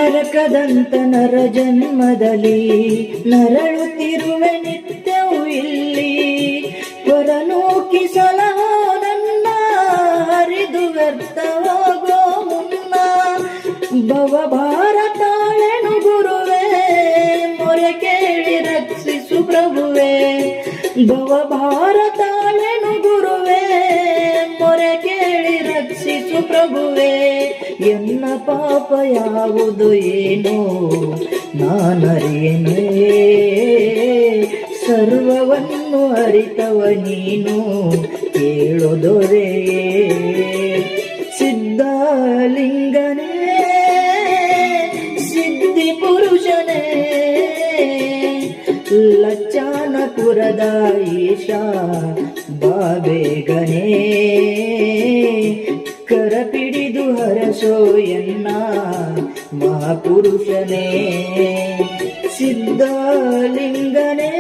ನರಕದಂತ ನರ ಜನ್ಮದಲ್ಲಿ ನರಳುತ್ತಿರುವೆ ನಿತ್ಯವೂ ಇಲ್ಲಿ. ಹೊರನೂಕಿಸಲಹೋ ನನ್ನ ಹರಿದು ವ್ಯರ್ಥ ಹೋಗೋ ಮುನ್ನ. ಭವಭಾರ ತಾಳೆನು ಗುರುವೇ ಮೊರೆ ಕೇಳಿ ರಕ್ಷಿಸು ಪ್ರಭುವೇ. ಭವಭಾರ ತಾಳೆನು ಗುರುವೇ ಮೊರೆ ಕೇಳಿ ರಕ್ಷಿಸು ಪ್ರಭುವೇ. ಎನ್ನ ಪಾಪ ಯಾವುದು ಏನೋ ನಾನರಿಯೇನೇ, ಸರ್ವವನ್ನು ಅರಿತವ ನೀನು ಕೇಳು ದೊರೆಯೇ. ಸಿದ್ಧಲಿಂಗನೇ ಸಿದ್ಧಿ ಪುರುಷನೇ ಲಚ್ಚಾನಪುರದ ಈಶಾ ಬಾಬೇಗನೇ. ಕರಪಿಡಿದು ಹರಸೋ ಎನ್ನ ಮಹಾಪುರುಷನೇ. ಸಿದ್ಧಲಿಂಗನೇ